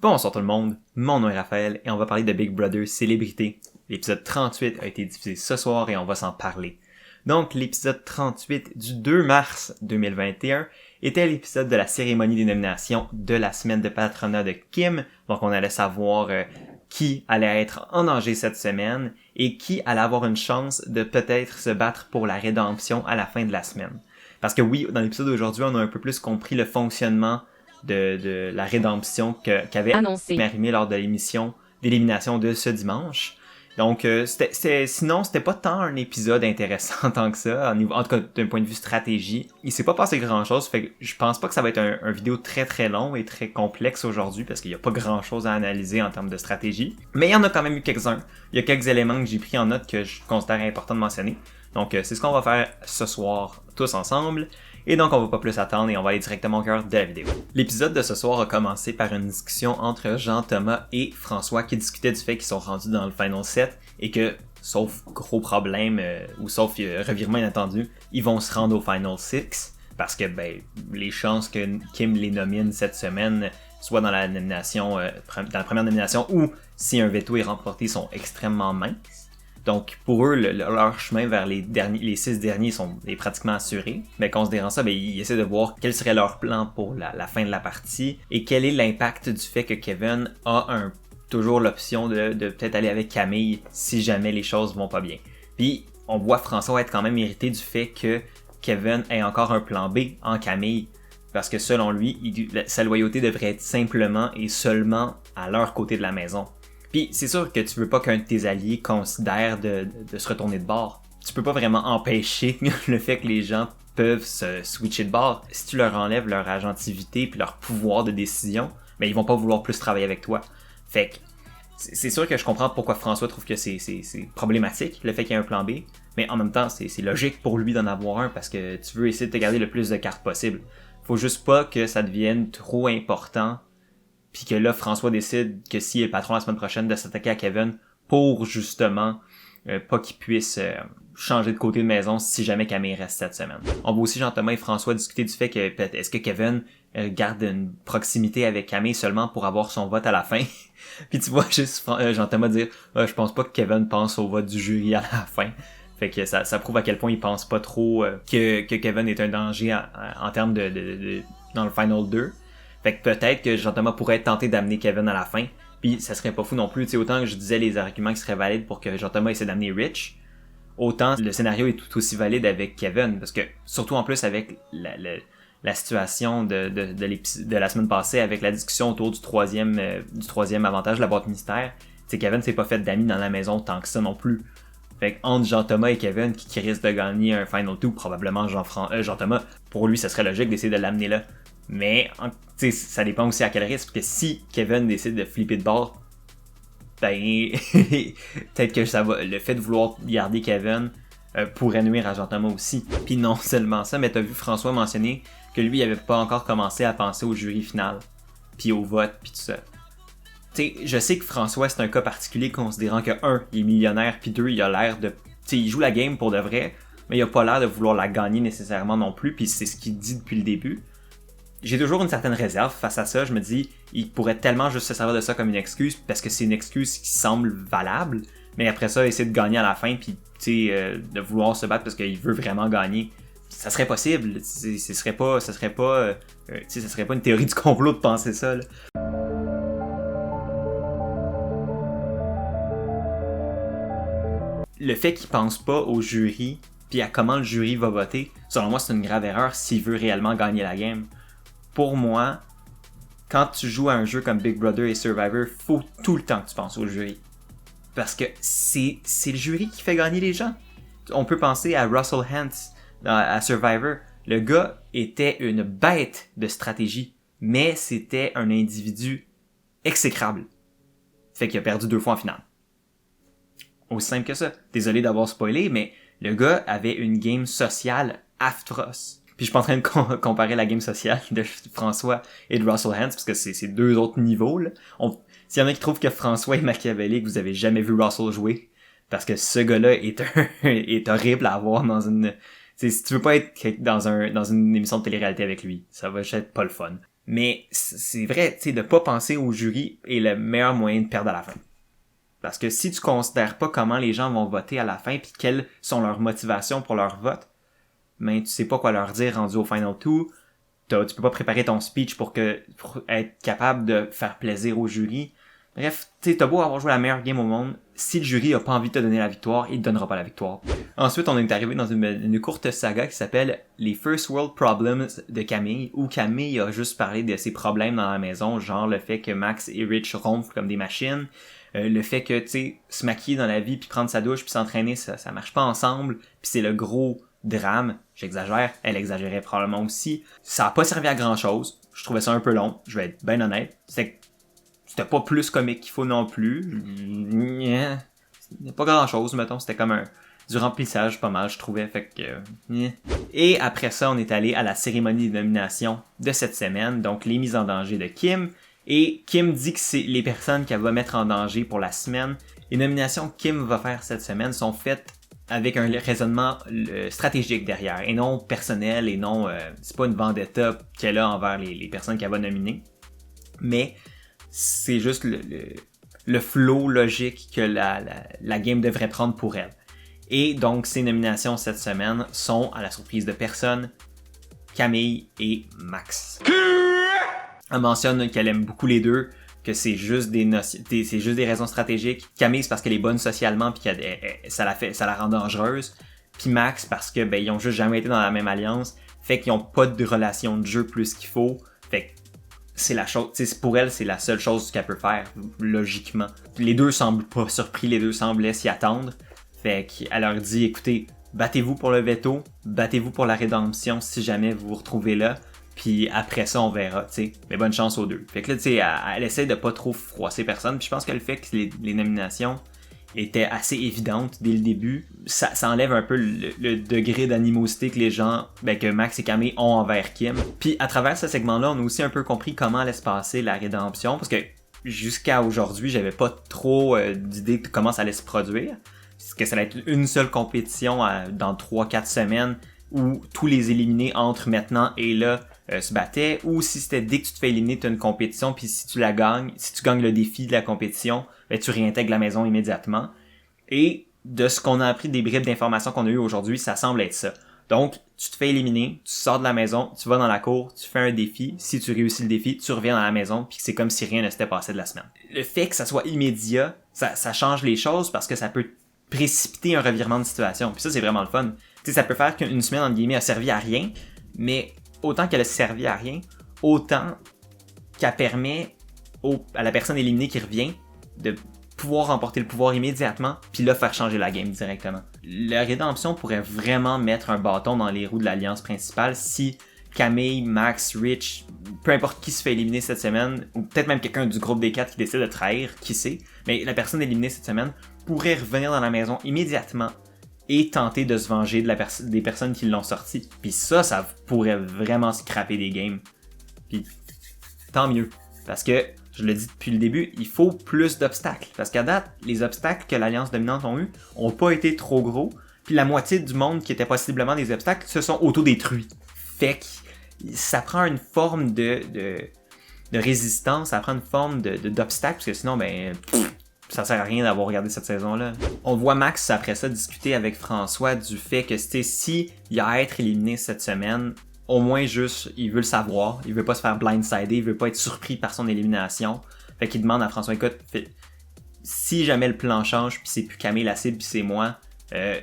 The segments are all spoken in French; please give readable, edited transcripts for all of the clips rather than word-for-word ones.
Bonsoir tout le monde, mon nom est Raphaël et on va parler de Big Brother Célébrité. L'épisode 38 a été diffusé ce soir et on va s'en parler. Donc l'épisode 38 du 2 mars 2021 était l'épisode de la cérémonie des nominations de la semaine de patronat de Kim. Donc on allait savoir qui allait être en danger cette semaine et qui allait avoir une chance de peut-être se battre pour la rédemption à la fin de la semaine. Parce que oui, dans l'épisode d'aujourd'hui, on a un peu plus compris le fonctionnement de la rédemption qu'avait annoncé Marimé lors de l'émission d'élimination de ce dimanche. Donc, sinon, c'était pas tant un épisode intéressant tant que ça, en tout cas d'un point de vue stratégie. Il s'est pas passé grand-chose, fait que je pense pas que ça va être un vidéo très très long et très complexe aujourd'hui, parce qu'il y a pas grand-chose à analyser en termes de stratégie. Mais il y en a quand même eu quelques-uns. Il y a quelques éléments que j'ai pris en note que je considère important de mentionner. Donc, c'est ce qu'on va faire ce soir, tous ensemble. Et donc, on va pas plus attendre et on va aller directement au cœur de la vidéo. L'épisode de ce soir a commencé par une discussion entre Jean-Thomas et François qui discutaient du fait qu'ils sont rendus dans le Final 7 et que, sauf gros problème ou sauf revirement inattendu, ils vont se rendre au Final 6 parce que les chances que Kim les nomine cette semaine, soit dans la nomination, dans la première nomination ou si un veto est remporté, sont extrêmement minces. Donc, pour eux, leur chemin vers les 6 derniers est pratiquement assuré. Mais considérant ça, ils essaient de voir quel serait leur plan pour la fin de la partie et quel est l'impact du fait que Kevin a toujours l'option de peut-être aller avec Camille si jamais les choses vont pas bien. Puis, on voit François être quand même irrité du fait que Kevin ait encore un plan B en Camille. Parce que selon lui, sa loyauté devrait être simplement et seulement à leur côté de la maison. Puis c'est sûr que tu veux pas qu'un de tes alliés considère de se retourner de bord. Tu peux pas vraiment empêcher le fait que les gens peuvent se switcher de bord. Si tu leur enlèves leur agentivité puis leur pouvoir de décision, ils vont pas vouloir plus travailler avec toi. Fait que c'est sûr que je comprends pourquoi François trouve que c'est problématique, le fait qu'il y ait un plan B, mais en même temps, c'est logique pour lui d'en avoir un parce que tu veux essayer de te garder le plus de cartes possible. Faut juste pas que ça devienne trop important puis que là, François décide que s'il est le patron la semaine prochaine, de s'attaquer à Kevin pour justement pas qu'il puisse changer de côté de maison si jamais Camille reste cette semaine. On va aussi Jean-Thomas et François discuter du fait que est-ce que Kevin garde une proximité avec Camille seulement pour avoir son vote à la fin. Puis tu vois juste Jean-Thomas dire je pense pas que Kevin pense au vote du jury à la fin. Fait que ça prouve à quel point il pense pas trop que Kevin est un danger en termes de dans le Final 2. Fait que peut-être que Jean-Thomas pourrait être tenté d'amener Kevin à la fin, puis ça serait pas fou non plus, tu sais, autant que je disais les arguments qui seraient valides pour que Jean-Thomas essaie d'amener Rich, autant le scénario est tout aussi valide avec Kevin, parce que surtout en plus avec la situation de la semaine passée, avec la discussion autour du troisième avantage de la boîte mystère, tu sais, Kevin s'est pas fait d'amis dans la maison tant que ça non plus. Fait que entre Jean-Thomas et Kevin qui risque de gagner un Final 2, probablement Jean-Thomas, pour lui ça serait logique d'essayer de l'amener là. Mais ça dépend aussi à quel risque, parce que si Kevin décide de flipper de bord, peut-être que le fait de vouloir garder Kevin pourrait nuire à Jean-Thomas aussi. Puis non seulement ça, mais t'as vu François mentionner que lui il avait pas encore commencé à penser au jury final, puis au vote, puis tout ça. T'sais, je sais que François c'est un cas particulier considérant que 1, il est millionnaire, puis 2, il a l'air de... il joue la game pour de vrai, mais il a pas l'air de vouloir la gagner nécessairement non plus, puis c'est ce qu'il dit depuis le début. J'ai toujours une certaine réserve face à ça, je me dis, il pourrait tellement juste se servir de ça comme une excuse, parce que c'est une excuse qui semble valable, mais après ça, essayer de gagner à la fin, puis de vouloir se battre parce qu'il veut vraiment gagner, ça serait possible, ça serait pas une théorie du complot de penser ça, là. Le fait qu'il pense pas au jury, puis à comment le jury va voter, selon moi c'est une grave erreur s'il veut réellement gagner la game. Pour moi, quand tu joues à un jeu comme Big Brother et Survivor, faut tout le temps que tu penses au jury. Parce que c'est le jury qui fait gagner les gens. On peut penser à Russell Hantz à Survivor. Le gars était une bête de stratégie, mais c'était un individu exécrable. Fait qu'il a perdu 2 fois en finale. Aussi simple que ça. Désolé d'avoir spoilé, mais le gars avait une game sociale atroce. Puis je suis pas en train de comparer la game sociale de François et de Russell Hantz, parce que c'est 2 autres niveaux, là. S'il y en a qui trouvent que François est machiavélique, vous avez jamais vu Russell jouer. Parce que ce gars-là est horrible à avoir dans une... si tu veux pas être dans une émission de télé-réalité avec lui, ça va juste être pas le fun. Mais c'est vrai, tu sais, de pas penser au jury est le meilleur moyen de perdre à la fin. Parce que si tu considères pas comment les gens vont voter à la fin puis quelles sont leurs motivations pour leur vote, ben tu sais pas quoi leur dire rendu au Final 2. Tu peux pas préparer ton speech pour être capable de faire plaisir au jury. Bref, t'as beau avoir joué la meilleure game au monde, si le jury a pas envie de te donner la victoire, il te donnera pas la victoire. Ensuite, on est arrivé dans une courte saga qui s'appelle les First World Problems de Camille, où Camille a juste parlé de ses problèmes dans la maison, genre le fait que Max et Rich ronflent comme des machines, le fait que, tu sais, se maquiller dans la vie, puis prendre sa douche, puis s'entraîner, ça marche pas ensemble, puis c'est le gros drame. J'exagère, elle exagérait probablement aussi. Ça a pas servi à grand chose. Je trouvais ça un peu long, je vais être bien honnête. C'était pas plus comique qu'il faut non plus. C'était pas grand chose, mettons. C'était comme du remplissage pas mal, je trouvais. Fait que... Et après ça, on est allé à la cérémonie de nomination de cette semaine. Donc, les mises en danger de Kim. Et Kim dit que c'est les personnes qu'elle va mettre en danger pour la semaine. Les nominations que Kim va faire cette semaine sont faites avec un raisonnement stratégique derrière, et non personnel, et non... c'est pas une vendetta qu'elle a envers les personnes qu'elle va nominer. Mais c'est juste le flow logique que la game devrait prendre pour elle. Et donc, ces nominations cette semaine sont, à la surprise de personne, Camille et Max. Elle mentionne qu'elle aime beaucoup les deux, que c'est juste c'est juste des raisons stratégiques. Camille, c'est parce qu'elle est bonne socialement puis ça la rend dangereuse. Puis Max, parce que ils ont juste jamais été dans la même alliance, fait qu'ils ont pas de relation de jeu plus qu'il faut. Fait que c'est la chose, pour elle, c'est la seule chose qu'elle peut faire, logiquement. Les deux semblent pas surpris, les deux semblaient s'y attendre. Fait qu'elle leur dit, écoutez, battez-vous pour le veto, battez-vous pour la rédemption si jamais vous vous retrouvez là. Puis après ça, on verra, tu sais. Mais bonne chance aux deux. Fait que là, tu sais, elle essaie de pas trop froisser personne. Puis je pense que le fait que les nominations étaient assez évidentes dès le début, ça enlève un peu le degré d'animosité que les gens, que Max et Camille ont envers Kim. Puis à travers ce segment-là, on a aussi un peu compris comment allait se passer la rédemption. Parce que jusqu'à aujourd'hui, j'avais pas trop d'idée de comment ça allait se produire. Parce que ça allait être une seule compétition dans 3-4 semaines où tous les éliminés entre maintenant et là se battaient, ou si c'était dès que tu te fais éliminer, tu as une compétition, puis si tu la gagnes, si tu gagnes le défi de la compétition, tu réintègres la maison immédiatement. Et de ce qu'on a appris des bribes d'informations qu'on a eues aujourd'hui, ça semble être ça. Donc, tu te fais éliminer, tu sors de la maison, tu vas dans la cour, tu fais un défi, si tu réussis le défi, tu reviens dans la maison, puis c'est comme si rien ne s'était passé de la semaine. Le fait que ça soit immédiat, ça change les choses parce que ça peut précipiter un revirement de situation. Puis ça, c'est vraiment le fun. Tu sais, ça peut faire qu'une semaine, entre guillemets, a servi à rien, mais autant qu'elle a servi à rien, autant qu'elle permet à la personne éliminée qui revient de pouvoir remporter le pouvoir immédiatement, puis là, faire changer la game directement. La rédemption pourrait vraiment mettre un bâton dans les roues de l'alliance principale si Camille, Max, Rich, peu importe qui se fait éliminer cette semaine, ou peut-être même quelqu'un du groupe des 4 qui décide de trahir, qui sait, mais la personne éliminée cette semaine pourrait revenir dans la maison immédiatement et tenter de se venger des personnes qui l'ont sorti. Puis ça pourrait vraiment scraper des games. Puis tant mieux. Parce que, je le dis depuis le début, il faut plus d'obstacles. Parce qu'à date, les obstacles que l'Alliance dominante ont eu ont pas été trop gros. Puis la moitié du monde qui était possiblement des obstacles se sont auto-détruits. Fait que ça prend une forme de résistance, ça prend une forme d'obstacle, parce que sinon, ça sert à rien d'avoir regardé cette saison-là. On voit Max, après ça, discuter avec François du fait que, si il a à être éliminé cette semaine, au moins juste, il veut le savoir, il veut pas se faire blindsider, il veut pas être surpris par son élimination. Fait qu'il demande à François, écoute, si jamais le plan change, puis c'est plus Camille la cible, puis c'est moi,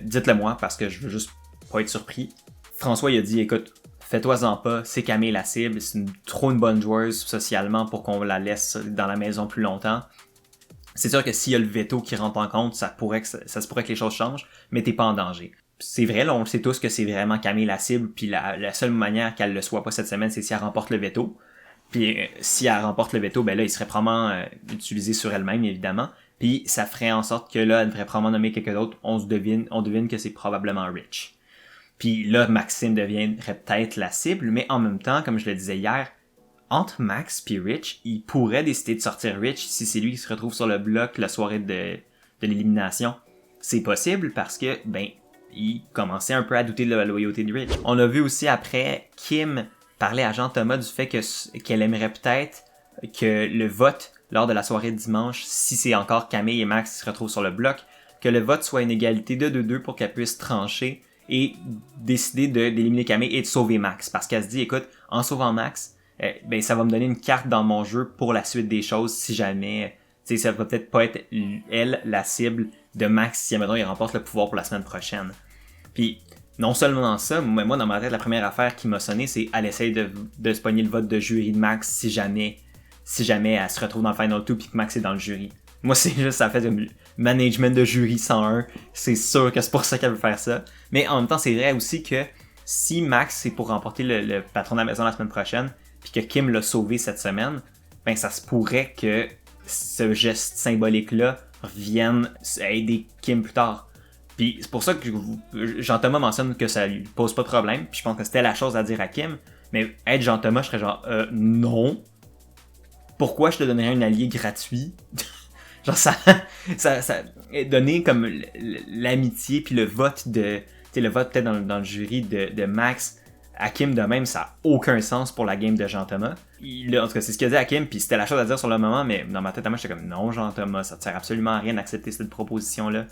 dites-le moi, parce que je veux juste pas être surpris. François, il a dit, écoute, fais-toi-en pas, c'est Camille la cible, c'est trop une bonne joueuse socialement pour qu'on la laisse dans la maison plus longtemps. C'est sûr que s'il y a le veto qui rentre en compte, ça se pourrait que les choses changent, mais t'es pas en danger. C'est vrai, là, on le sait tous que c'est vraiment Camille la cible, puis la seule manière qu'elle le soit pas cette semaine, c'est si elle remporte le veto. Puis si elle remporte le veto, là, il serait probablement utilisé sur elle-même, évidemment. Puis ça ferait en sorte que là, elle devrait probablement nommer quelqu'un d'autre. On devine que c'est probablement Rich. Puis là, Maxime deviendrait peut-être la cible, mais en même temps, comme je le disais hier, entre Max et Rich, il pourrait décider de sortir Rich si c'est lui qui se retrouve sur le bloc la soirée de l'élimination. C'est possible parce que, il commençait un peu à douter de la loyauté de Rich. On a vu aussi après Kim parlait à Jean Thomas du fait qu'elle aimerait peut-être que le vote lors de la soirée de dimanche, si c'est encore Camille et Max qui se retrouvent sur le bloc, que le vote soit une égalité de 2-2 pour qu'elle puisse trancher et décider d'éliminer Camille et de sauver Max. Parce qu'elle se dit, écoute, en sauvant Max, ben ça va me donner une carte dans mon jeu pour la suite des choses si jamais, tu sais, ça va peut-être pas être elle la cible de Max si maintenant il remporte le pouvoir pour la semaine prochaine. Puis non seulement ça, mais moi dans ma tête la première affaire qui m'a sonné c'est elle essaye de se pogner le vote de jury de Max si jamais elle se retrouve dans le Final 2 puis que Max est dans le jury. Moi c'est juste ça fait du management de jury 101, c'est sûr que c'est pour ça qu'elle veut faire ça. Mais en même temps c'est vrai aussi que si Max c'est pour remporter le patron de la maison la semaine prochaine puis que Kim l'a sauvé cette semaine, ben ça se pourrait que ce geste symbolique là vienne aider Kim plus tard. Puis c'est pour ça que Jean-Thomas mentionne que ça lui pose pas de problème. Puis je pense que c'était la chose à dire à Kim. Mais être Jean-Thomas, je serais genre non. Pourquoi je te donnerais un allié gratuit? Genre ça donner comme l'amitié puis le vote de, tu sais, le vote peut-être dans le jury de Max à Kim de même, ça a aucun sens pour la game de Jean-Thomas. En tout cas, c'est ce qu'il a dit à Kim, puis c'était la chose à dire sur le moment, mais dans ma tête à moi, j'étais comme non Jean-Thomas, ça te sert absolument à rien d'accepter cette proposition-là.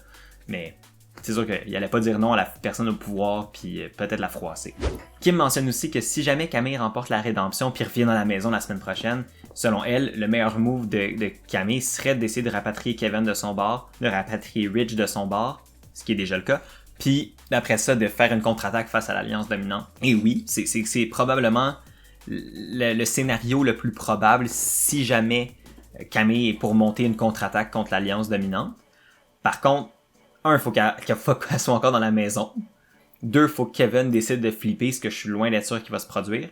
Mais c'est sûr qu'il allait pas dire non à la personne au pouvoir, puis peut-être la froisser. Kim mentionne aussi que si jamais Camille remporte la rédemption puis revient dans la maison la semaine prochaine, selon elle, le meilleur move de Camille serait d'essayer de rapatrier Kevin de son bord, de rapatrier Ridge de son bord, ce qui est déjà le cas, puis d'après ça, de faire une contre-attaque face à l'Alliance dominante. Et oui, c'est probablement le scénario le plus probable si jamais Camille est pour monter une contre-attaque contre l'Alliance dominante. Par contre, faut qu'elle soit encore dans la maison. 2, faut que Kevin décide de flipper, ce que je suis loin d'être sûr qu'il va se produire.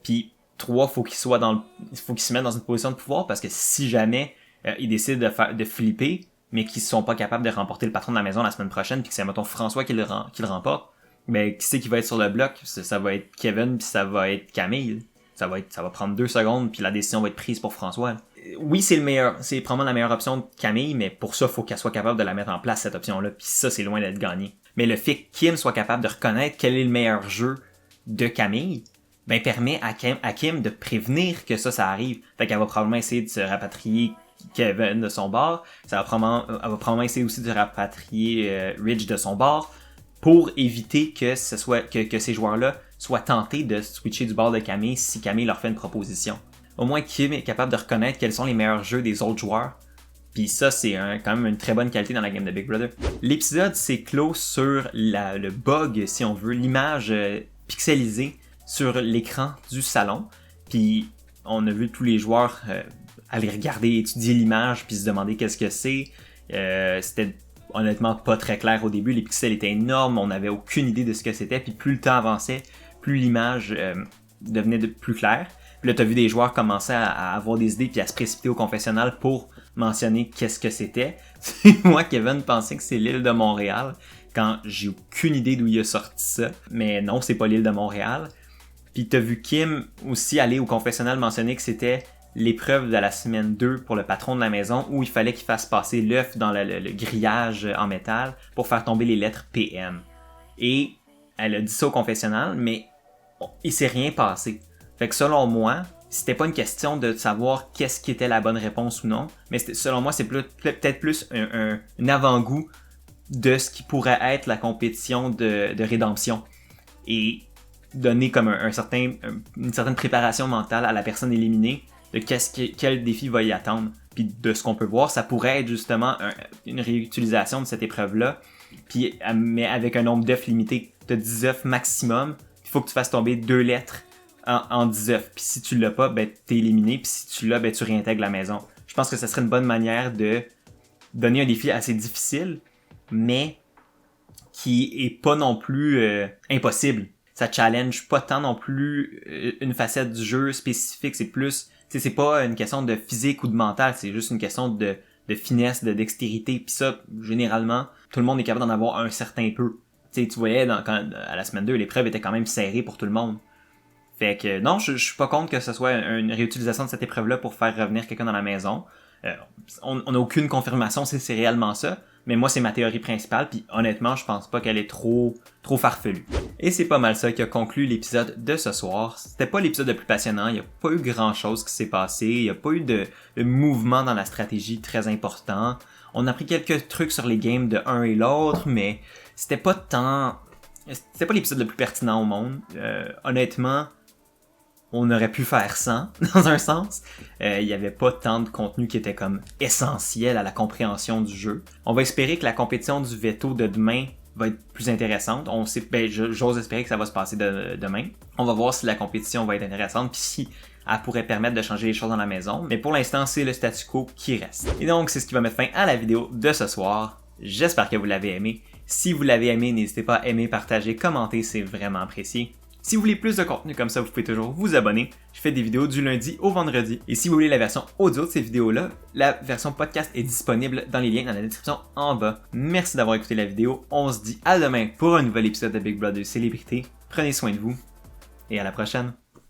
Puis 3, faut qu'il se mette dans une position de pouvoir, parce que si jamais il décide de flipper, mais qu'ils sont pas capables de remporter le patron de la maison la semaine prochaine, puis que c'est mettons François qui le remporte, ben qui c'est qui va être sur le bloc? Ça va être Kevin, puis ça va être Camille. Ça va prendre 2 secondes, puis la décision va être prise pour François. Oui, c'est probablement la meilleure option de Camille, mais pour ça, faut qu'elle soit capable de la mettre en place, cette option-là, puis ça, c'est loin d'être gagné. Mais le fait que Kim soit capable de reconnaître quel est le meilleur jeu de Camille, ben permet à Kim de prévenir que ça arrive. Fait qu'elle va probablement essayer de se rapatrier Kevin de son bord, elle va probablement essayer aussi de rapatrier Ridge de son bord, pour éviter que ces joueurs-là soient tentés de switcher du bord de Camille si Camille leur fait une proposition. Au moins Kim est capable de reconnaître quels sont les meilleurs jeux des autres joueurs. Puis ça, c'est quand même une très bonne qualité dans la game de Big Brother. L'épisode s'est clos sur le bug, si on veut, l'image pixelisée sur l'écran du salon. Puis on a vu tous les joueurs aller regarder, étudier l'image, puis se demander qu'est-ce que c'est. C'était honnêtement pas très clair au début, les pixels étaient énormes, on n'avait aucune idée de ce que c'était, puis plus le temps avançait, plus l'image devenait plus claire. Puis là, t'as vu des joueurs commencer à avoir des idées puis à se précipiter au confessionnal pour mentionner qu'est-ce que c'était. Moi, Kevin pensait que c'est l'île de Montréal, quand j'ai aucune idée d'où il a sorti ça. Mais non, c'est pas l'île de Montréal. Puis t'as vu Kim aussi aller au confessionnal mentionner que c'était l'épreuve de la semaine 2 pour le patron de la maison, où il fallait qu'il fasse passer l'œuf dans le grillage en métal pour faire tomber les lettres PM. Et elle a dit ça au confessionnal, mais il s'est rien passé. Fait que selon moi, c'était pas une question de savoir qu'est-ce qui était la bonne réponse ou non, mais selon moi, c'est peut-être plus un avant-goût de ce qui pourrait être la compétition de rédemption. Et donner comme une certaine préparation mentale à la personne éliminée de quel défi va y attendre. Puis de ce qu'on peut voir, ça pourrait être justement une réutilisation de cette épreuve-là, puis mais avec un nombre d'œufs limité. Tu as 10 œufs maximum, il faut que tu fasses tomber 2 lettres en 10 œufs. Puis si tu l'as pas, ben t'es éliminé, puis si tu l'as, ben tu réintègres la maison. Je pense que ça serait une bonne manière de donner un défi assez difficile, mais qui est pas non plus impossible. Ça challenge pas tant non plus une facette du jeu spécifique, c'est plus, c'est pas une question de physique ou de mental, c'est juste une question de finesse, de dextérité, puis ça, généralement, tout le monde est capable d'en avoir un certain peu. Tu voyais, à la semaine 2, l'épreuve était quand même serrée pour tout le monde. Fait que non, je suis pas contre que ce soit une réutilisation de cette épreuve-là pour faire revenir quelqu'un dans la maison. On n'a aucune confirmation si c'est réellement ça, Mais moi, c'est ma théorie principale, puis honnêtement, je pense pas qu'elle est trop farfelue. Et c'est pas mal ça qui a conclu l'épisode de ce soir. C'était pas l'épisode le plus passionnant, il y a pas eu grand chose qui s'est passé, il y a pas eu de mouvement dans la stratégie très important. On a appris quelques trucs sur les games de un et l'autre, mais c'était pas l'épisode le plus pertinent au monde. Honnêtement, on aurait pu faire 100, dans un sens. Il y avait pas tant de contenu qui était comme essentiel à la compréhension du jeu. On va espérer que la compétition du veto de demain va être plus intéressante. J'ose espérer que ça va se passer demain. On va voir si la compétition va être intéressante, puis si elle pourrait permettre de changer les choses dans la maison. Mais pour l'instant, c'est le statu quo qui reste. Et donc, c'est ce qui va mettre fin à la vidéo de ce soir. J'espère que vous l'avez aimé. Si vous l'avez aimé, n'hésitez pas à aimer, partager, commenter, c'est vraiment apprécié. Si vous voulez plus de contenu comme ça, vous pouvez toujours vous abonner. Je fais des vidéos du lundi au vendredi. Et si vous voulez la version audio de ces vidéos-là, la version podcast est disponible dans les liens dans la description en bas. Merci d'avoir écouté la vidéo. On se dit à demain pour un nouvel épisode de Big Brother Célébrité. Prenez soin de vous et à la prochaine.